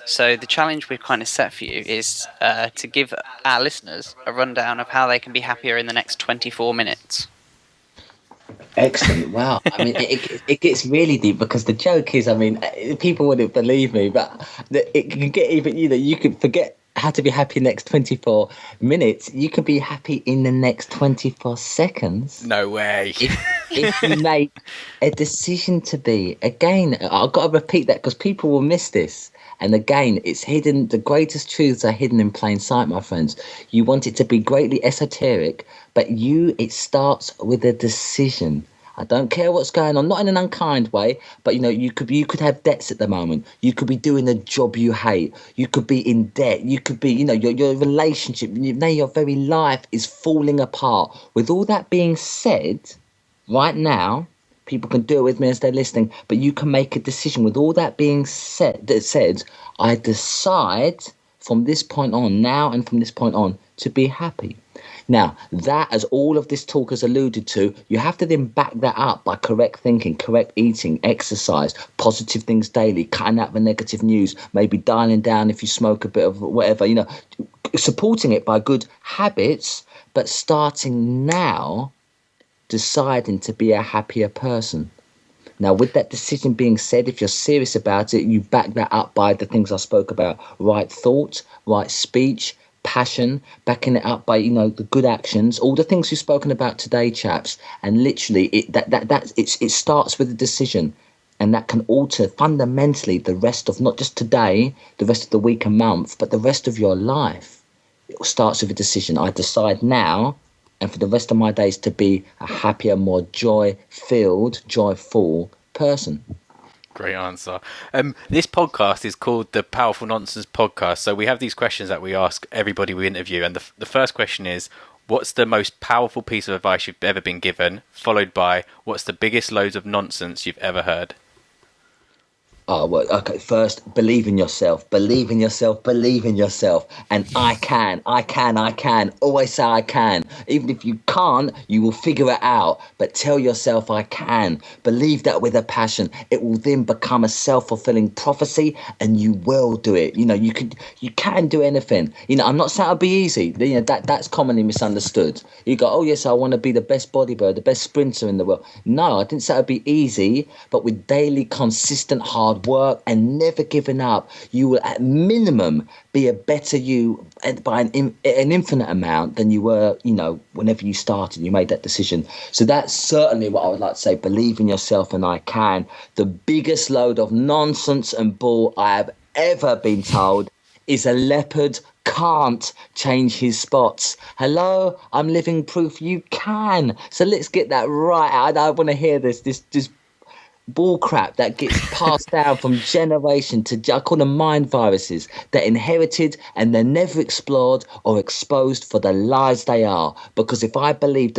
So the challenge we've kind of set for you is to give our listeners a rundown of how they can be happier in the next 24 minutes. Excellent. Wow. I mean, it gets really deep, because the joke is, people wouldn't believe me, but it can get even, you could forget how to be happy next 24 minutes. You can be happy in the next 24 seconds. No way. If you make a decision to be. Again, I've got to repeat that because people will miss this. And again, it's hidden. The greatest truths are hidden in plain sight, my friends. You want it to be greatly esoteric, but it starts with a decision. I don't care what's going on, not in an unkind way, but you could have debts at the moment. You could be doing a job you hate. You could be in debt. You could be, your relationship, your very life is falling apart. With all that being said, right now, people can do it with me as they're listening, but you can make a decision. With all that being said, I decide from this point on, now and from this point on, to be happy. Now, that, as all of this talk has alluded to, you have to then back that up by correct thinking, correct eating, exercise, positive things daily, cutting out the negative news, maybe dialing down if you smoke a bit of whatever, supporting it by good habits, but starting now, deciding to be a happier person. Now, with that decision being said, if you're serious about it, you back that up by the things I spoke about: right thought, right speech, passion, backing it up by the good actions, all the things we've spoken about today, chaps. And literally, it starts with a decision, and that can alter fundamentally the rest of not just today, the rest of the week and month, but the rest of your life. It starts with a decision. I decide now, and for the rest of my days, to be a happier, more joy-filled, joyful person. Great answer. This podcast is called the Powerful Nonsense Podcast. So we have these questions that we ask everybody we interview. And the first question is, what's the most powerful piece of advice you've ever been given? Followed by, what's the biggest loads of nonsense you've ever heard? Oh, well, okay. First, believe in yourself. Believe in yourself. Believe in yourself. And I can. Always say I can. Even if you can't, you will figure it out. But tell yourself I can. Believe that with a passion. It will then become a self-fulfilling prophecy, and you will do it. You can do anything. I'm not saying it'll be easy. That's commonly misunderstood. You go, oh yes, I want to be the best bodybuilder, the best sprinter in the world. No, I didn't say it'll be easy, but with daily, consistent, hard work and never giving up, you will at minimum be a better you by an infinite amount than you were, whenever you started, you made that decision. So that's certainly what I would like to say. Believe in yourself, and I can. The biggest load of nonsense and bull I have ever been told is a leopard can't change his spots. Hello, I'm living proof you can. So let's get that right. I want to hear this bull crap that gets passed down from generation to, I call them mind viruses. They're inherited and they're never explored or exposed for the lies they are. Because if I believe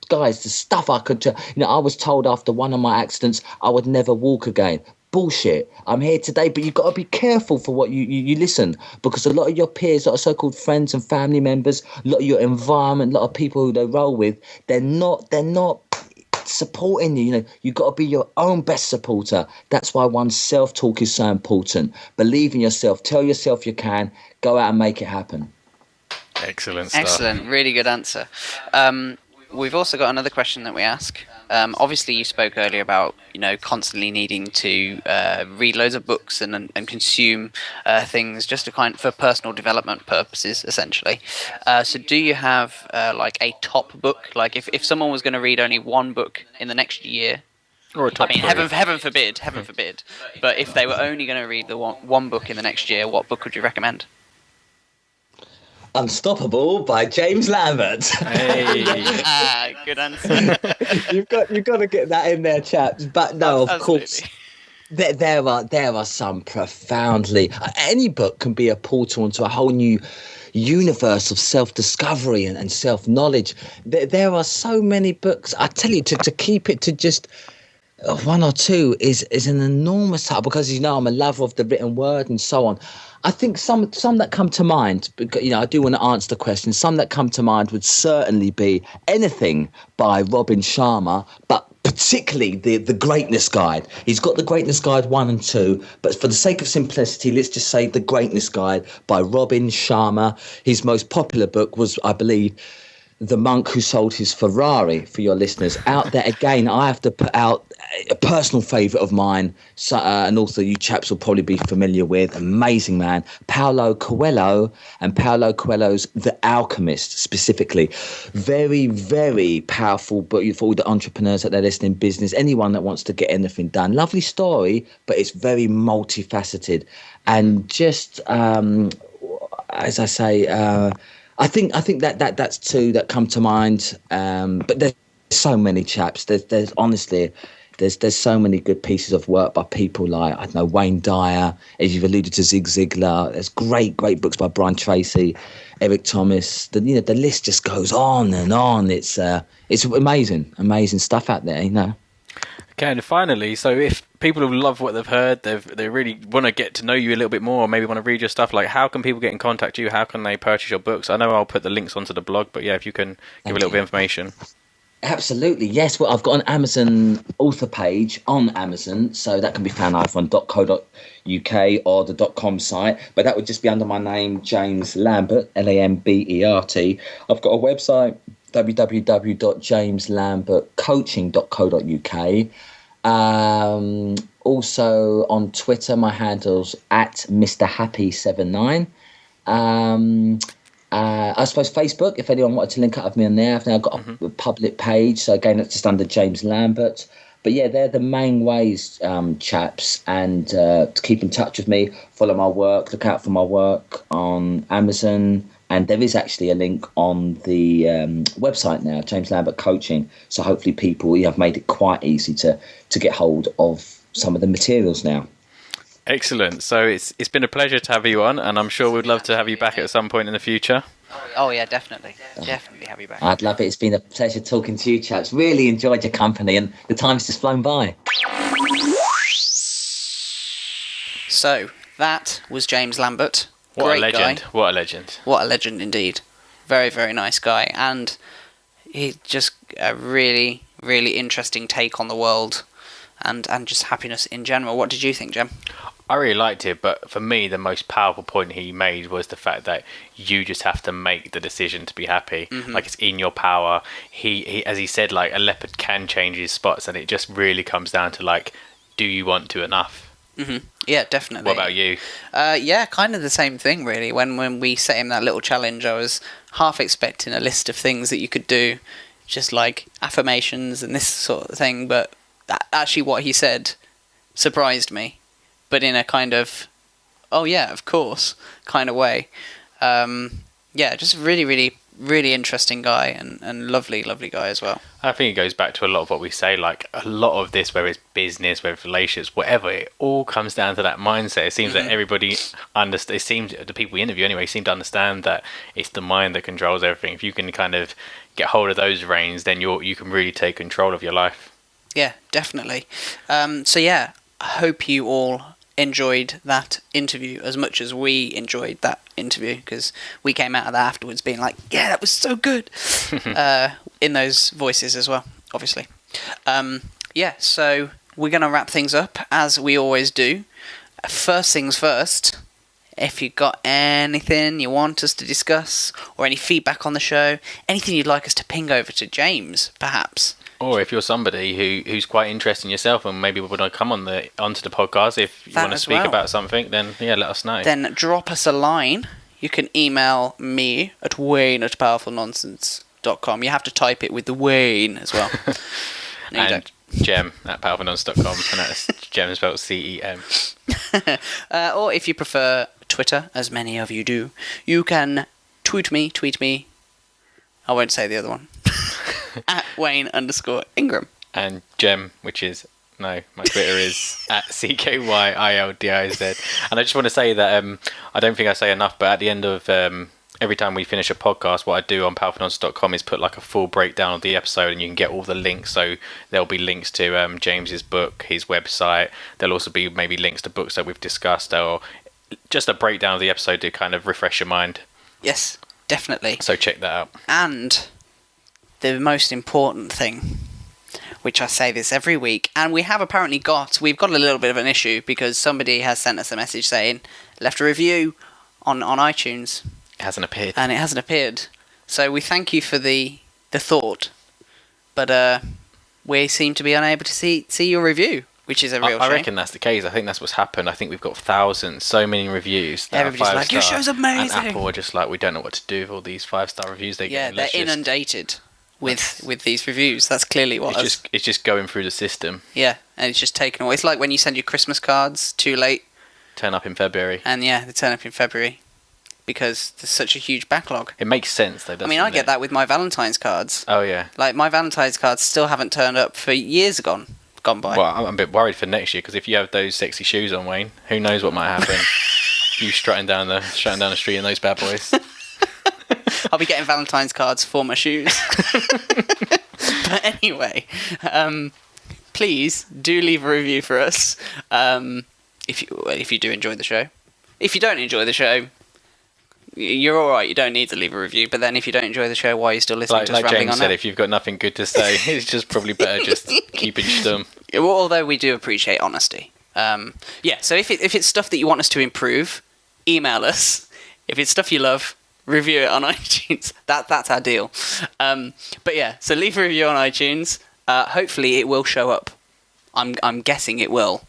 guys, the stuff I could, I was told after one of my accidents I would never walk again. Bullshit. I'm here today, but you've got to be careful for what you listen, because a lot of your peers, a lot of so-called friends and family members, a lot of your environment, a lot of people who they roll with, they're not supporting you. You've got to be your own best supporter. That's why one's self-talk is so important. Believe in yourself. Tell yourself you can. Go out and make it happen. Excellent stuff. Excellent. Really good answer. We've also got another question that we ask. Obviously, you spoke earlier about constantly needing to read loads of books and consume things just to for personal development purposes, essentially. So, do you have like a top book? Like, if someone was going to read only one book in the next year, or a top heaven forbid. But if they were only going to read the one book in the next year, what book would you recommend? Unstoppable by James Lambert. Hey. Good answer. You've got to get that in there, chaps. But no, of Absolutely. course, there are some profoundly. Any book can be a portal into a whole new universe of self-discovery and self-knowledge. There are so many books. I tell you, to keep it to just one or two is an enormous help, because I'm a lover of the written word and so on. I think some that come to mind, because I do want to answer the question. Some that come to mind would certainly be anything by Robin Sharma, but particularly the Greatness Guide. He's got the Greatness Guide 1 and 2, but for the sake of simplicity, let's just say the Greatness Guide by Robin Sharma. His most popular book was, I believe, The Monk Who Sold His Ferrari, for your listeners out there. Again, I have to put out a personal favourite of mine, and also you chaps will probably be familiar with, amazing man, Paulo Coelho, and Paulo Coelho's The Alchemist specifically. Very, very powerful book for all the entrepreneurs that they're listening, business, anyone that wants to get anything done. Lovely story, but it's very multifaceted. And just, as I say, I think that's two that come to mind. But there's so many chaps. There's honestly, there's so many good pieces of work by people like, I don't know, Wayne Dyer, as you've alluded to, Zig Ziglar. There's great books by Brian Tracy, Eric Thomas. The list just goes on and on. It's amazing stuff out there. Okay, and finally, so if people love what they've heard, they really want to get to know you a little bit more, or maybe want to read your stuff, like how can people get in contact with you? How can they purchase your books? I know I'll put the links onto the blog, but yeah, if you can give a little bit of information. Absolutely, yes. Well, I've got an Amazon author page on Amazon, so that can be found either on .co.uk or the .com site, but that would just be under my name, James Lambert, Lambert. I've got a website, www.jameslambertcoaching.co.uk. Also on Twitter, my handle's @MrHappy79. I suppose Facebook, if anyone wanted to link up with me on there. I've now got a public page, so again, it's just under James Lambert. But yeah, they're the main ways, chaps, and to keep in touch with me, follow my work, look out for my work on Amazon. And there is actually a link on the website now, James Lambert Coaching. So hopefully people, I've made it quite easy to get hold of some of the materials now. Excellent. So it's been a pleasure to have you on, and I'm sure we'd love to have you back at some point in the future. Oh yeah, definitely have you back. I'd love it. It's been a pleasure talking to you, chaps. Really enjoyed your company, and the time's just flown by. So that was James Lambert. What Great a legend. guy. What a legend. What a legend indeed. Very, very nice guy. And he's just a really, really interesting take on the world and just happiness in general. What did you think, Jem? I really liked it, but for me, the most powerful point he made was the fact that you just have to make the decision to be happy. Like, it's in your power. He, as he said, like, a leopard can change his spots, and it just really comes down to, like, do you want to enough? Yeah, definitely. What about you? Yeah, kind of the same thing, really. When we set him that little challenge, I was half expecting a list of things that you could do, just like affirmations and this sort of thing, but actually what he said surprised me, but in a kind of, oh yeah, of course, kind of way. Yeah, just really, really really interesting guy and lovely guy as well. I think it goes back to a lot of what we say, like a lot of this, whether it's business, whether it's relationships, whatever, it all comes down to that mindset. It seems that everybody it seems the people we interview anyway seem to understand that it's the mind that controls everything. If you can kind of get hold of those reins, then you can really take control of your life. Yeah, definitely. So yeah, I hope you all enjoyed that interview as much as we enjoyed that interview, because we came out of that afterwards being like, yeah, that was so good, in those voices as well, obviously. Yeah, so we're going to wrap things up as we always do. First things first, if you've got anything you want us to discuss or any feedback on the show, anything you'd like us to ping over to James, perhaps. Or if you're somebody who's quite interested in yourself and maybe would come onto the podcast, if you want to speak about something, then yeah, let us know. Then drop us a line. You can email me at wayne@powerfulnonsense.com. You have to type it with the Wayne as well. No, and gem@powerfulnonsense.com, and that's Gem spelled CEM. Or if you prefer Twitter, as many of you do, you can tweet me. I won't say the other one. At Wayne_Ingram. And Gem, my Twitter is at CKYILDIZ. And I just want to say that I don't think I say enough, but at the end of every time we finish a podcast, what I do on powerfulnonsense.com is put like a full breakdown of the episode, and you can get all the links. So there'll be links to James's book, his website. There'll also be maybe links to books that we've discussed, or just a breakdown of the episode to kind of refresh your mind. Yes, definitely. So check that out. And the most important thing, which I say this every week, and we've got a little bit of an issue because somebody has sent us a message saying, left a review on iTunes. It hasn't appeared. And it hasn't appeared. So we thank you for the thought, but we seem to be unable to see your review, which is a real shame. I reckon that's the case. I think that's what's happened. I think we've got thousands, so many reviews. Everybody's like, your show's amazing. And Apple are just like, we don't know what to do with all these 5-star reviews they get. Yeah, they're inundated with these reviews. That's clearly what it's just going through the system. Yeah, and it's just taken away. It's like when you send your Christmas cards too late. Turn up in February. And yeah, they turn up in February because there's such a huge backlog. It makes sense though, doesn't it? I get that with my Valentine's cards. Oh yeah. Like my Valentine's cards still haven't turned up for years gone by. Well, I'm a bit worried for next year because if you have those sexy shoes on, Wayne, who knows what might happen? You strutting down the street in those bad boys. I'll be getting Valentine's cards for my shoes. But anyway, please do leave a review for us if you do enjoy the show. If you don't enjoy the show, you're all right. You don't need to leave a review. But then if you don't enjoy the show, why are you still listening to us rambling on? Like James said, if you've got nothing good to say, it's just probably better just keeping stum. Well, although we do appreciate honesty. Yeah, so if it's stuff that you want us to improve, email us. If it's stuff you love, review it on iTunes. That's our deal. But yeah, so leave a review on iTunes. Hopefully it will show up. I'm guessing it will.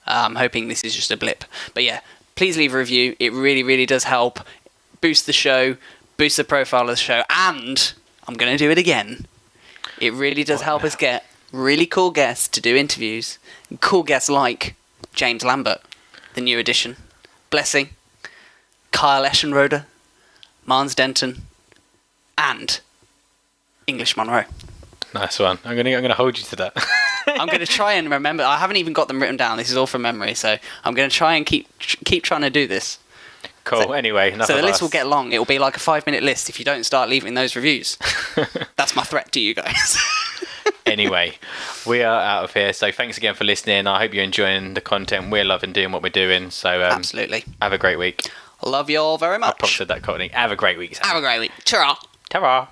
I'm hoping this is just a blip. But yeah, please leave a review. It really, really does help boost the show, boost the profile of the show, and I'm going to do it again. It really does help us get really cool guests to do interviews. Cool guests like James Lambert, the new addition, Blessing, Kyle Eschenroder, Marnes Denton, and English Monroe. Nice one. I'm gonna hold you to that. I'm gonna try and remember. I haven't even got them written down. This is all from memory, so I'm gonna try and keep trying to do this. Cool. So, anyway, so the list will get long. It will be like a 5-minute list if you don't start leaving those reviews. That's my threat to you guys. Anyway, we are out of here. So thanks again for listening. I hope you're enjoying the content. We're loving doing what we're doing. So absolutely. Have a great week. Love you all very much. I probably said that, Courtney. Have a great week, Sam. Have a great week. Ta-ra. Ta-ra.